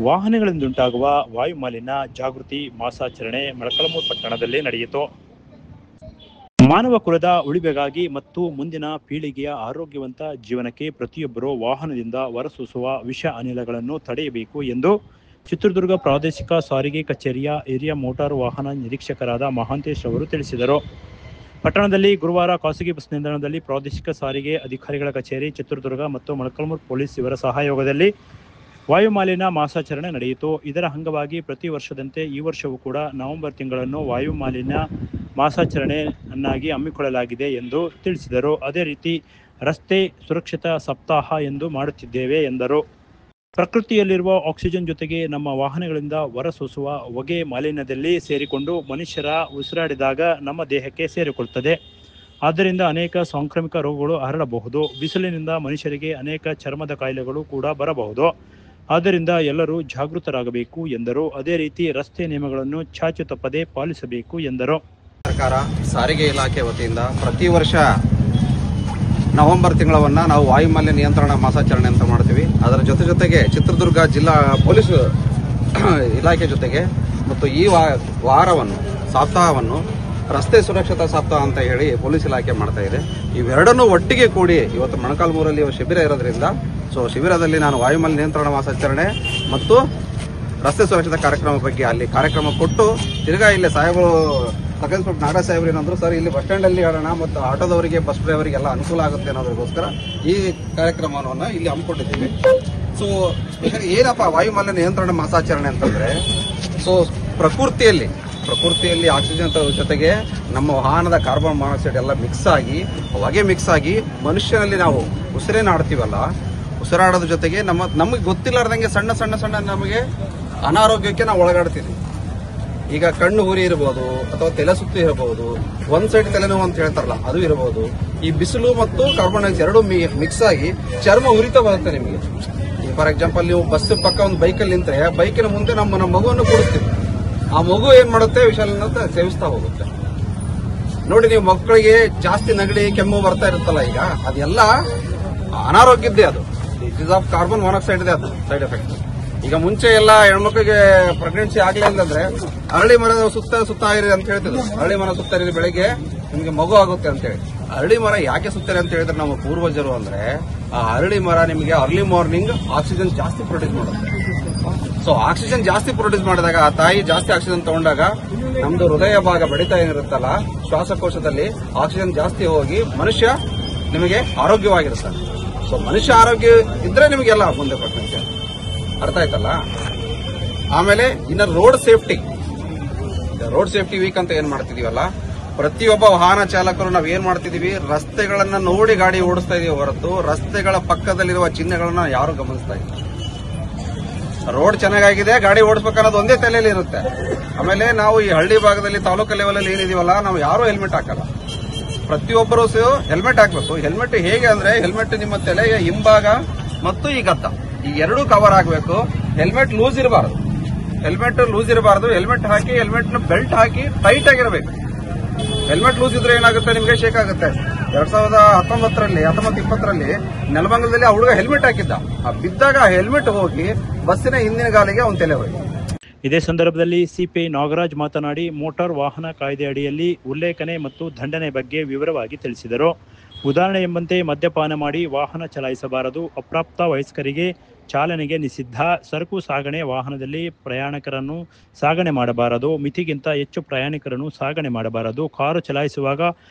ವಾಹನಗಳಿಂದುಂಟಾಗುವ ವಾಯು ಮಾಲಿನ್ಯ ಜಾಗೃತಿ ಮಾಸಾಚರಣೆ ಮೊಳಕಾಲ್ಮೂರು ಪಟ್ಟಣದಲ್ಲಿ ನಡೆಯಿತು. ಮಾನವ ಕುಲದ ಉಳಿವಿಗಾಗಿ ಮತ್ತು ಮುಂದಿನ ಪೀಳಿಗೆಯ ಆರೋಗ್ಯವಂತ ಜೀವನಕ್ಕೆ ಪ್ರತಿಯೊಬ್ಬರೂ ವಾಹನದಿಂದ ಹೊರಸೂಸುವ ವಿಷ ಅನಿಲಗಳನ್ನು ತಡೆಯಬೇಕು ಎಂದು ಚಿತ್ರದುರ್ಗ ಪ್ರಾದೇಶಿಕ ಸಾರಿಗೆ ಕಚೇರಿಯ ಹಿರಿಯ ಮೋಟಾರು ವಾಹನ ನಿರೀಕ್ಷಕರಾದ ಮಹಾಂತೇಶ್ ಅವರು ತಿಳಿಸಿದರು. ಪಟ್ಟಣದಲ್ಲಿ ಗುರುವಾರ ಖಾಸಗಿ ಬಸ್ ನಿಲ್ದಾಣದಲ್ಲಿ ಪ್ರಾದೇಶಿಕ ಸಾರಿಗೆ ಅಧಿಕಾರಿಗಳ ಕಚೇರಿ ಚಿತ್ರದುರ್ಗ ಮತ್ತು ಮೊಳಕಾಲ್ಮೂರು ಪೊಲೀಸ್ ಇವರ ಸಹಯೋಗದಲ್ಲಿ ವಾಯು ಮಾಲಿನ್ಯ ಮಾಸಾಚರಣೆ ನಡೆಯಿತು. ಇದರ ಅಂಗವಾಗಿ ಪ್ರತಿ ವರ್ಷದಂತೆ ಈ ವರ್ಷವೂ ಕೂಡ ನವೆಂಬರ್ ತಿಂಗಳನ್ನು ವಾಯು ಮಾಲಿನ್ಯ ಮಾಸಾಚರಣೆಯನ್ನಾಗಿ ಹಮ್ಮಿಕೊಳ್ಳಲಾಗಿದೆ ಎಂದು ತಿಳಿಸಿದರು. ಅದೇ ರೀತಿ ರಸ್ತೆ ಸುರಕ್ಷತಾ ಸಪ್ತಾಹ ಎಂದು ಮಾಡುತ್ತಿದ್ದೇವೆ ಎಂದರು. ಪ್ರಕೃತಿಯಲ್ಲಿರುವ ಆಕ್ಸಿಜನ್ ಜೊತೆಗೆ ನಮ್ಮ ವಾಹನಗಳಿಂದ ಹೊರಸೂಸುವ ಹೊಗೆ ಮಾಲಿನ್ಯದಲ್ಲಿ ಸೇರಿಕೊಂಡು ಮನುಷ್ಯರ ಉಸಿರಾಡಿದಾಗ ನಮ್ಮ ದೇಹಕ್ಕೆ ಸೇರಿಕೊಳ್ಳುತ್ತದೆ. ಆದ್ದರಿಂದ ಅನೇಕ ಸಾಂಕ್ರಾಮಿಕ ರೋಗಗಳು ಹರಡಬಹುದು. ಬಿಸಿಲಿನಿಂದ ಮನುಷ್ಯರಿಗೆ ಅನೇಕ ಚರ್ಮದ ಕಾಯಿಲೆಗಳು ಕೂಡ ಬರಬಹುದು. ಆದ್ದರಿಂದ ಎಲ್ಲರೂ ಜಾಗೃತರಾಗಬೇಕು ಎಂದರು. ಅದೇ ರೀತಿ ರಸ್ತೆ ನಿಯಮಗಳನ್ನು ಚಾಚು ತಪ್ಪದೆ ಪಾಲಿಸಬೇಕು ಎಂದರು. ಸರ್ಕಾರ ಸಾರಿಗೆ ಇಲಾಖೆ ವತಿಯಿಂದ ಪ್ರತಿ ವರ್ಷ ನವೆಂಬರ್ ತಿಂಗಳನ್ನ ನಾವು ವಾಯುಮಾಲಿನ್ಯ ನಿಯಂತ್ರಣ ಮಾಸಾಚರಣೆ ಅಂತ ಮಾಡ್ತೀವಿ. ಅದರ ಜೊತೆಗೆ ಚಿತ್ರದುರ್ಗ ಜಿಲ್ಲಾ ಪೊಲೀಸ್ ಇಲಾಖೆ ಜೊತೆಗೆ ಮತ್ತು ಈ ವಾರವನ್ನು ಸಪ್ತಾಹವನ್ನು ರಸ್ತೆ ಸುರಕ್ಷತಾ ಸಪ್ತಾಹ ಅಂತ ಹೇಳಿ ಪೊಲೀಸ್ ಇಲಾಖೆ ಮಾಡ್ತಾ ಇದೆ. ಇವೆರಡನ್ನೂ ಒಟ್ಟಿಗೆ ಕೂಡಿ ಇವತ್ತು ಮೊಳಕಾಲ್ಮೂರಲ್ಲಿ ಶಿಬಿರ ಇರೋದ್ರಿಂದ ಶಿಬಿರದಲ್ಲಿ ನಾನು ವಾಯುಮಾಲಿನ್ಯ ನಿಯಂತ್ರಣ ಮಾಸಾಚರಣೆ ಮತ್ತು ರಸ್ತೆ ಸುರಕ್ಷತಾ ಕಾರ್ಯಕ್ರಮ ಬಗ್ಗೆ ಅಲ್ಲಿ ಕಾರ್ಯಕ್ರಮ ಕೊಟ್ಟು ತಿರ್ಗಾ ಇಲ್ಲಿ ಸಾಹೇಬರು ಸಬ್ ನಾಗರಾಜ್ ಸಾಹೇಬ್ರು ಏನಂದ್ರು, ಸರ್ ಇಲ್ಲಿ ಬಸ್ ಸ್ಟ್ಯಾಂಡ್ ಅಲ್ಲಿ ಹೇಳೋಣ ಮತ್ತು ಆಟೋದವರಿಗೆ ಬಸ್ ಡ್ರೈವರಿಗೆಲ್ಲ ಅನುಕೂಲ ಆಗುತ್ತೆ ಅನ್ನೋದಕ್ಕೋಸ್ಕರ ಈ ಕಾರ್ಯಕ್ರಮವನ್ನು ಇಲ್ಲಿ ಹಮ್ಮಿಕೊಂಡಿದ್ದೀವಿ. ಏನಪ್ಪ ವಾಯುಮಾಲಿನ್ಯ ನಿಯಂತ್ರಣ ಮಾಸಾಚರಣೆ ಅಂತಂದ್ರೆ ಪ್ರಕೃತಿಯಲ್ಲಿ ಆಕ್ಸಿಜನ್ ಜೊತೆಗೆ ನಮ್ಮ ವಾಹನದ ಕಾರ್ಬನ್ ಮಾನಾಕ್ಸೈಡ್ ಎಲ್ಲ ಮಿಕ್ಸ್ ಆಗಿ ಮನುಷ್ಯನಲ್ಲಿ ನಾವು ಉಸಿರೇನಾಡ್ತೀವಲ್ಲ, ಉಸಿರಾಡೋದ್ರ ಜೊತೆಗೆ ನಮಗೆ ಗೊತ್ತಿಲ್ಲಾರ್ದಂಗೆ ಸಣ್ಣ ನಮಗೆ ಅನಾರೋಗ್ಯಕ್ಕೆ ನಾವು ಒಳಗಾಡ್ತೀವಿ. ಈಗ ಕಣ್ಣು ಉರಿ ಇರಬಹುದು ಅಥವಾ ತಲೆ ಸುತ್ತು ಇರಬಹುದು, ಒಂದ್ ಸೈಡ್ ತಲೆನೋವು ಅಂತ ಹೇಳ್ತಾರಲ್ಲ ಅದು ಇರಬಹುದು. ಈ ಬಿಸಿಲು ಮತ್ತು ಕಾರ್ಬನ್ ಡೈಆಕ್ಸೈಡ್ ಎರಡು ಮಿಕ್ಸ್ ಆಗಿ ಚರ್ಮ ಉರಿತ ಬರುತ್ತೆ ನಿಮಗೆ. ಫಾರ್ ಎಕ್ಸಾಂಪಲ್ ನೀವು ಬಸ್ ಪಕ್ಕ ಒಂದು ಬೈಕಲ್ಲಿ ನಿಂತ್ರೆ ಬೈಕಿನ ಮುಂದೆ ನಮ್ಮ ಮಗುವನ್ನು ಕೂಡಿಸ್ತೀವಿ. ಆ ಮಗು ಏನ್ ಮಾಡುತ್ತೆ, ವಿಷಾಲನ ಸೇವಿಸ್ತಾ ಹೋಗುತ್ತೆ. ನೋಡಿ, ನೀವು ಮಕ್ಕಳಿಗೆ ಜಾಸ್ತಿ ನೆಗಡಿ ಕೆಮ್ಮು ಬರ್ತಾ ಇರುತ್ತಲ್ಲ, ಈಗ ಅದೆಲ್ಲ ಅನಾರೋಗ್ಯದ್ದೇ. ಅದು it is of carbon monoxide ಇದೆ, ಅದು ಸೈಡ್ ಎಫೆಕ್ಟ್. ಈಗ ಮುಂಚೆ ಎಲ್ಲ ಹೆಣ್ಮಕ್ಳಿಗೆ ಪ್ರೆಗ್ನೆನ್ಸಿ ಆಗ್ಲಿಲ್ಲ ಅಂದ್ರೆ ಅರಳಿ ಮರದ ಸುತ್ತ ಇರಿ ಅಂತ ಹೇಳ್ತಿದ್ರು. ಅರಳಿ ಮರ ಸುತ್ತ ಇರಿ, ಬೆಳಿಗ್ಗೆ ನಿಮ್ಗೆ ಮಗು ಆಗುತ್ತೆ ಅಂತ ಹೇಳಿ. ಅರಳಿ ಮರ ಯಾಕೆ ಸುತ್ತಾರೆ ಅಂತ ಹೇಳಿದ್ರೆ ನಮ್ಮ ಪೂರ್ವಜರು ಅಂದ್ರೆ ಆ ಅರಳಿ ಮರ ನಿಮಗೆ ಅರ್ಲಿ ಮಾರ್ನಿಂಗ್ ಆಕ್ಸಿಜನ್ ಜಾಸ್ತಿ ಪ್ರೊಡ್ಯೂಸ್ ಮಾಡುತ್ತೆ. ಆಕ್ಸಿಜನ್ ಜಾಸ್ತಿ ಪ್ರೊಡ್ಯೂಸ್ ಮಾಡಿದಾಗ ಆ ತಾಯಿ ಜಾಸ್ತಿ ಆಕ್ಸಿಜನ್ ತಗೊಂಡಾಗ ನಮ್ದು ಹೃದಯ ಭಾಗ ಬಡಿತ ಏನಿರುತ್ತಲ್ಲ, ಶ್ವಾಸಕೋಶದಲ್ಲಿ ಆಕ್ಸಿಜನ್ ಜಾಸ್ತಿ ಹೋಗಿ ಮನುಷ್ಯ ನಿಮಗೆ ಆರೋಗ್ಯವಾಗಿರುತ್ತೆ. ಮನುಷ್ಯ ಆರೋಗ್ಯ ಇದ್ರೆ ನಿಮಗೆಲ್ಲ ಮುಂದೆ ಪ್ರಪಂಚ ಅರ್ಥ ಆಯ್ತಲ್ಲ. ಆಮೇಲೆ ಇನ್ನು ರೋಡ್ ಸೇಫ್ಟಿ ವೀಕ್ ಅಂತ ಏನ್ ಮಾಡ್ತಿದೀವಲ್ಲ, ಪ್ರತಿಯೊಬ್ಬ ವಾಹನ ಚಾಲಕರು ನಾವ್ ಏನ್ ಮಾಡ್ತಿದೀವಿ, ರಸ್ತೆಗಳನ್ನ ನೋಡಿ ಗಾಡಿ ಓಡಿಸ್ತಾ ಇದೀವಿ ಹೊರತು ರಸ್ತೆಗಳ ಪಕ್ಕದಲ್ಲಿರುವ ಚಿಹ್ನೆಗಳನ್ನ ಯಾರು ಗಮನಿಸ್ತಾ ಇಲ್ಲ. ರೋಡ್ ಚೆನ್ನಾಗಿದೆ, ಗಾಡಿ ಓಡಿಸ್ಬೇಕನ್ನೋದು ಒಂದೇ ತಲೆಯಲ್ಲಿ ಇರುತ್ತೆ. ಆಮೇಲೆ ನಾವು ಈ ಹಳ್ಳಿ ಭಾಗದಲ್ಲಿ ತಾಲೂಕು ಲೆವೆಲಲ್ಲಿ ಏನಿದೀವಲ್ಲ, ನಾವು ಯಾರು ಹೆಲ್ಮೆಟ್ ಹಾಕಲ್ಲ. ಪ್ರತಿಯೊಬ್ಬರು ಹೆಲ್ಮೆಟ್ ಹಾಕ್ಬೇಕು. ಹೆಲ್ಮೆಟ್ ಹೇಗೆ ಅಂದ್ರೆ, ಹೆಲ್ಮೆಟ್ ನಿಮ್ಮ ತಲೆಯ ಹಿಂಭಾಗ ಮತ್ತು ಈ ಗದ್ದ ಈ ಎರಡೂ ಕವರ್ ಆಗಬೇಕು. ಹೆಲ್ಮೆಟ್ ಲೂಸ್ ಇರಬಾರ್ದು. ಹೆಲ್ಮೆಟ್ ಹಾಕಿ, ಹೆಲ್ಮೆಟ್ ನ ಬೆಲ್ಟ್ ಹಾಕಿ ಟೈಟ್ ಆಗಿರಬೇಕು. ಹೆಲ್ಮೆಟ್ ಲೂಸ್ ಇದ್ರೆ ಏನಾಗುತ್ತೆ, ನಿಮಗೆ ಶೇಕ್ ಆಗುತ್ತೆ. 2019-20 ನೆಲಮಂಗಲದಲ್ಲಿ ಆ ಹುಡುಗ ಹೆಲ್ಮೆಟ್ ಹಾಕಿದ್ದ, ಬಿದ್ದಾಗ ಹೆಲ್ಮೆಟ್ ಹೋಗಿ ಬಸ್ಸಿನ ಹಿಂದಿನ ಗಾಲಿಗೆ ಅವನ ತಲೆ ಹೋಗಿ. ಇದೇ ಸಂದರ್ಭದಲ್ಲಿ ಸಿಪಿಐ ನಾಗರಾಜ್ ಮಾತನಾಡಿ, ಮೋಟಾರ್ ವಾಹನ ಕಾಯ್ದೆ ಅಡಿಯಲ್ಲಿ ಉಲ್ಲೇಖನೆ ಮತ್ತು ದಂಡನೆ ಬಗ್ಗೆ ವಿವರವಾಗಿ ತಿಳಿಸಿದರು. ಉದಾಹರಣೆ ಎಂಬಂತೆ ಮದ್ಯಪಾನ ಮಾಡಿ ವಾಹನ ಚಲಾಯಿಸಬಾರದು, ಅಪ್ರಾಪ್ತ ವಯಸ್ಕರಿಗೆ ಚಾಲನೆಗೆ ನಿಷಿದ್ಧ, ಸರಕು ಸಾಗಣೆ ವಾಹನದಲ್ಲಿ ಪ್ರಯಾಣಿಕರನ್ನು ಸಾಗಣೆ ಮಾಡಬಾರದು, ಮಿತಿಗಿಂತ ಹೆಚ್ಚು ಪ್ರಯಾಣಿಕರನ್ನು ಸಾಗಣೆ ಮಾಡಬಾರದು, ಕಾರು ಚಲಾಯಿಸುವಾಗ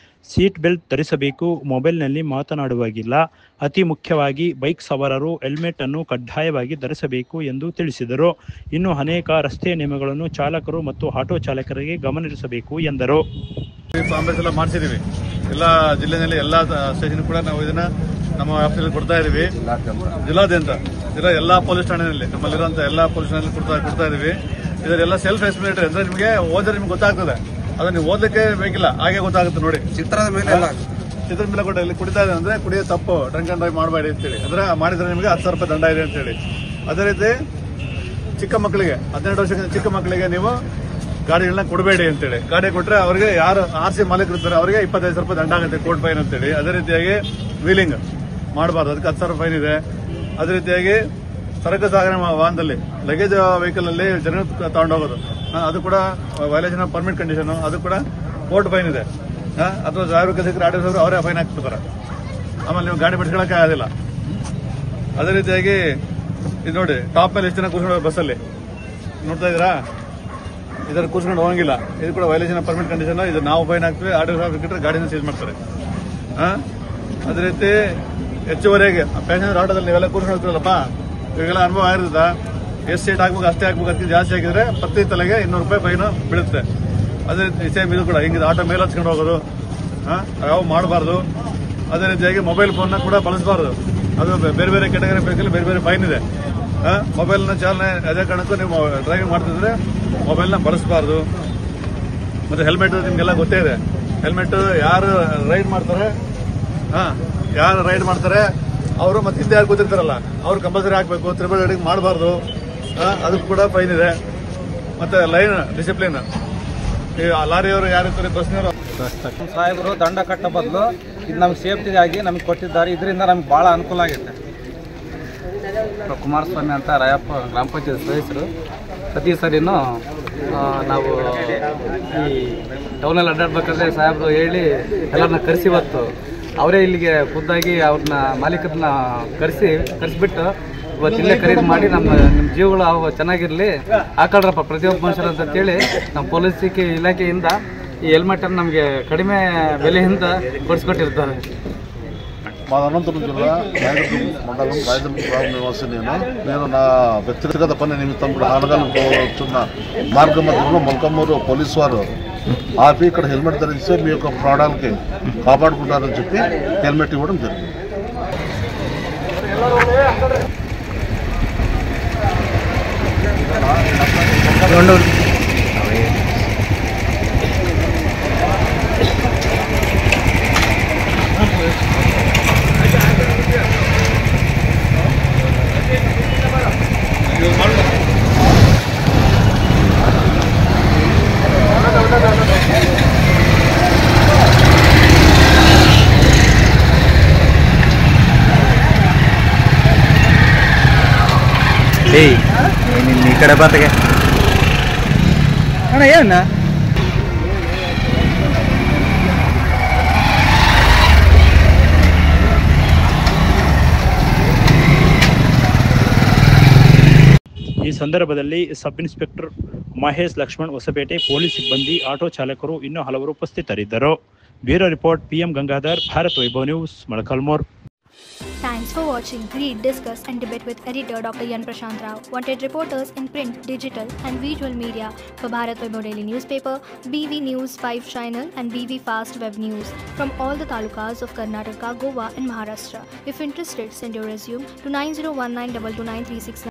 ಸೀಟ್ ಬೆಲ್ಟ್ ಧರಿಸಬೇಕು, ಮೊಬೈಲ್ನಲ್ಲಿ ಮಾತನಾಡುವಾಗಿಲ್ಲ, ಅತಿ ಮುಖ್ಯವಾಗಿ ಬೈಕ್ ಸವಾರರು ಹೆಲ್ಮೆಟ್ ಅನ್ನು ಕಡ್ಡಾಯವಾಗಿ ಧರಿಸಬೇಕು ಎಂದು ತಿಳಿಸಿದರು. ಇನ್ನು ಅನೇಕ ರಸ್ತೆ ನಿಯಮಗಳನ್ನು ಚಾಲಕರು ಮತ್ತು ಆಟೋ ಚಾಲಕರಿಗೆ ಗಮನಿಸಬೇಕು ಎಂದರು. ಮಾಡಿಸಿದೀವಿ ಎಲ್ಲ ಜಿಲ್ಲೆಯಲ್ಲಿ ಎಲ್ಲ ಸ್ಟೇಷನ್ ಕೂಡ ನಾವು ಇದನ್ನ ನಮ್ಮ ವ್ಯಾಪ್ತಿಯಲ್ಲಿ ಕೊಡ್ತಾ ಇದೀವಿ. ಜಿಲ್ಲಾದ್ಯಂತ ಎಲ್ಲಾ ಪೊಲೀಸ್ ಠಾಣೆಯಲ್ಲಿ ನಮ್ಮಲ್ಲಿರುವಂತಹ ಎಲ್ಲಾ ಪೊಲೀಸ್ ಠಾಣೆಯಲ್ಲಿ ಕೊಡ್ತಾ ಇದೀವಿ. ಇದರೆಲ್ಲ ಸೆಲ್ಫ್ ಎಕ್ಸ್ಪ್ಲೇಟರಿ ಅಂದ್ರೆ ನಿಮಗೆ ಓದಿದ್ರೆ ನಿಮ್ಗೆ ಗೊತ್ತಾಗ್ತದೆ. ಅದನ್ನ ನೀವು ಓದಲಿಕ್ಕೆ ಬೇಕಿಲ್ಲ, ಹಾಗೆ ಗೊತ್ತಾಗುತ್ತೆ. ನೋಡಿ, ಚಿತ್ರದ ಮೇಲೆ ಕೊಟ್ಟು ಇಲ್ಲಿ ಕುಡಿತಾ ಇದೆ ಅಂದ್ರೆ ಕುಡಿಯೋ ತಪ್ಪು, ಡ್ರಂಕ್ ಅಂಡ್ ಡ್ರೈವ್ ಮಾಡಬೇಡಿ ಅಂತೇಳಿ. ಅಂದ್ರೆ ಮಾಡಿದ್ರೆ ನಿಮಗೆ 10,000 ರೂಪಾಯಿ ದಂಡ ಇದೆ ಅಂತೇಳಿ. ಅದೇ ರೀತಿ ಚಿಕ್ಕ ಮಕ್ಕಳಿಗೆ 18 ವರ್ಷಕ್ಕಿಂತ ಚಿಕ್ಕ ಮಕ್ಕಳಿಗೆ ನೀವು ಗಾಡಿಗಳನ್ನ ಕೊಡಬೇಡಿ ಅಂತೇಳಿ. ಗಾಡಿ ಕೊಟ್ರೆ ಅವರಿಗೆ ಯಾರು RC ಮಾಲೀಕರು ಇರ್ತಾರೆ ಅವರಿಗೆ 25,000 ರೂಪಾಯಿ ದಂಡ ಆಗುತ್ತೆ, ಕೋರ್ಟ್ ಫೈನ್ ಅಂತೇಳಿ. ಅದೇ ರೀತಿಯಾಗಿ ವೀಲಿಂಗ್ ಮಾಡಬಾರ್ದು, ಅದಕ್ಕೆ 10,000 ಫೈನ್ ಇದೆ. ಅದೇ ರೀತಿಯಾಗಿ ಸರಕು ಸಾಗಣೆ ವಾಹನದಲ್ಲಿ ಲಗೇಜ್ ವೆಹಿಕಲ್ ಅಲ್ಲಿ ಜನ ತಗೊಂಡೋಗೋದು ಅದು ಕೂಡ ವೈಲೇಷನ್ ಆಫ್ ಪರ್ಮಿಟ್ ಕಂಡೀಷನ್, ಅದು ಕೂಡ ಕೋರ್ಟ್ ಫೈನ್ ಇದೆ. ಅಥವಾ ಡ್ರೈವರ್ ಸಿಕ್ಕರೆ ಆಟೋ ಡ್ರೈವರ್ ಅವರೇ ಫೈನ್ ಹಾಕ್ಬಿಡ್ತಾರೆ. ಆಮೇಲೆ ನೀವು ಗಾಡಿ ಬಿಡಿಸ್ಕೊಳಕ್ಕೆ ಆಗೋದಿಲ್ಲ. ಅದೇ ರೀತಿಯಾಗಿ ಇದು ನೋಡಿ, ಟಾಪ್ ಮೇಲೆ ಎಷ್ಟು ಜನ ಕೂರ್ಸ್ಕೊಂಡು ಬಸ್ಸಲ್ಲಿ ನೋಡ್ತಾ ಇದ್ದೀರಾ, ಇದರ ಕೂರ್ಸ್ಕೊಂಡು ಹೋಗಂಗಿಲ್ಲ. ಇದು ಕೂಡ ವೈಲೇಷನ್ ಆಫ್ ಪರ್ಮಿಟ್ ಕಂಡೀಷನ್. ಇದು ನಾವು ಫೈನ್ ಹಾಕ್ತೀವಿ, ಆಟೋ ಡ್ರೈವರ್ ಸಿಕ್ಕಿದ್ರೆ ಗಾಡಿನ ಸೀಸ್ ಮಾಡ್ತಾರೆ. ಅದೇ ರೀತಿ ಹೆಚ್ಚುವರೆಗೆ ಪ್ಯಾಸೆಂಜರ್ ಆಟೋದಲ್ಲಿ ನೀವೆಲ್ಲ ಕೂರ್ಸ್ಕೊಂಡು ಹೋಗ್ತೀರಲ್ಲಪ್ಪ, ಇವಾಗೆಲ್ಲ ಅನುಭವ ಆಗಿರ್ತದ. ಎಷ್ಟು ಸೀಟ್ ಹಾಕ್ಬೇಕು ಅಷ್ಟೇ ಹಾಕ್ಬೇಕು, ಅದಕ್ಕೆ ಜಾಸ್ತಿ ಹಾಕಿದ್ರೆ ಪ್ರತಿ ತಲೆಗೆ 200 ರೂಪಾಯಿ ಫೈನ್ ಬೀಳುತ್ತೆ. ಅದೇ ರೀತಿ ಸೇಮ್ ಇದು ಕೂಡ ಹಿಂಗಿದೆ, ಆಟೋ ಮೇಲೆ ಹಚ್ಕೊಂಡು ಹೋಗೋದು ಯಾವ ಮಾಡಬಾರ್ದು. ಅದೇ ರೀತಿಯಾಗಿ ಮೊಬೈಲ್ ಫೋನ್ ಕೂಡ ಬಳಸಬಾರ್ದು. ಅದು ಬೇರೆ ಬೇರೆ ಕ್ಯಾಟಗರಿ ಬೇಕಲ್ಲಿ ಬೇರೆ ಬೇರೆ ಫೈನ್ ಇದೆ. ಮೊಬೈಲ್ನ ಚಾಲನೆ ಅದೇ ಕಾರಣಕ್ಕೂ ನೀವು ಡ್ರೈವಿಂಗ್ ಮಾಡ್ತಿದ್ರೆ ಮೊಬೈಲ್ನ ಬಳಸಬಾರ್ದು. ಮತ್ತೆ ಹೆಲ್ಮೆಟ್ ನಿಮ್ಗೆಲ್ಲ ಗೊತ್ತೇ ಇದೆ. ಹೆಲ್ಮೆಟ್ ಯಾರು ರೈಡ್ ಮಾಡ್ತಾರೆ ಅವರು ಮತ್ತೆ ಹಿಂದೆ ಯಾರು ಕೂತಿರ್ತಾರಲ್ಲ ಅವ್ರು ಕಂಪಲ್ಸರಿ ಹಾಕಬೇಕು. ತ್ರಿಬಲ್ ರೈಡಿಂಗ್ ಮಾಡಬಾರ್ದು, ಅದಕ್ಕೂ ಕೂಡ ಫೈನ್ ಇದೆ. ಮತ್ತೆ ಲೈನ್ ಡಿಸಿಪ್ಲಿನ್, ಲಾರಿಯವರು ಯಾರಿರ್ತಾರೆ, ಬಸ್ನವರು ಸಾಹೇಬರು ದಂಡ ಕಟ್ಟ ಬದಲು ಇದು ನಮ್ಗೆ ಸೇಫ್ಟಿಗಾಗಿ ನಮ್ಗೆ ಕೊಟ್ಟಿದ್ದಾರೆ. ಇದರಿಂದ ನಮ್ಗೆ ಬಹಳ ಅನುಕೂಲ ಆಗುತ್ತೆ. ಕುಮಾರಸ್ವಾಮಿ ಅಂತ ರಾಯಪ್ಪ ಗ್ರಾಮ ಪಂಚಾಯತ್ ಸದಸ್ಯರು. ಪ್ರತಿ ಸರಿನೂ ನಾವು ಈ ಟೌನಲ್ಲಿ ಅಡ್ಡಾಡ್ಬೇಕಾದ್ರೆ ಸಾಹೇಬರು ಹೇಳಿ ಎಲ್ಲರನ್ನ ಕರೆಸಿ ಇವತ್ತು ಅವರೇ ಇಲ್ಲಿಗೆ ಖುದ್ದಾಗಿ ಅವ್ರನ್ನ ಮಾಲೀಕರನ್ನ ಕರೆಸಿಬಿಟ್ಟು ಇವತ್ತು ಇಲ್ಲೇ ಖರೀದಿ ಮಾಡಿ ನಿಮ್ಮ ಜೀವಗಳು ಚೆನ್ನಾಗಿರಲಿ ಹಾಕೊಳ್ರಪ್ಪ ಪ್ರತಿಯೊಬ್ಬ ಮನುಷ್ಯರು ಅಂತೇಳಿ ನಮ್ಮ ಪೊಲೀಸ್ ಇಲಾಖೆಯಿಂದ ఈ హెల్మెట్ నಮಗೆ కడిమే ಬೆಲೆಯಿಂದ ಕೊಡಿಸ್ಕೊಟ್ಟಿರ್ತಾರೆ. మా అనంతపురం జిల్లా నాయకత్వం మండలం రాయదుర్గం నివాసి నేను నా వ్యక్తిగత పని నిమిత్తం కూడా ఆనగాలం పోతున్న మార్గ మధ్యలో మొలకమ్మూరు పోలీసు వారు ఆపి ఇక్కడ హెల్మెట్ ధరిస్తే మీ యొక్క ప్రాణాలకి కాపాడుకుంటారని చెప్పి హెల్మెట్ ఇవ్వడం జరిగింది. ಈ ಕಡೆ ಬಾತಿಗೆ ಅಣ್ಣ ಏನ ಈ ಸಂದರ್ಭದಲ್ಲಿ sub inspector Mahesh Laxman Hosapete, police ಸಿಬ್ಬಂದಿ, ಆಟೋ ಚಾಲಕರು ಇನ್ನೂ ಹಲವರು ಉಪಸ್ಥಿತರಿದ್ದರು. Bureau report PM Gangadhar, Bharat Vaibhav news, Molakalmuru. Thanks for watching. Read, discuss and debate with editor Dr. Yan Prashant Rao. Wanted reporters in print, digital and visual media for Bharat Vaibhav Daily Newspaper, BV News 5 Channel and BV Fast Web News from all the talukas of Karnataka, Goa and Maharashtra. If interested, send your resume to 9019229369.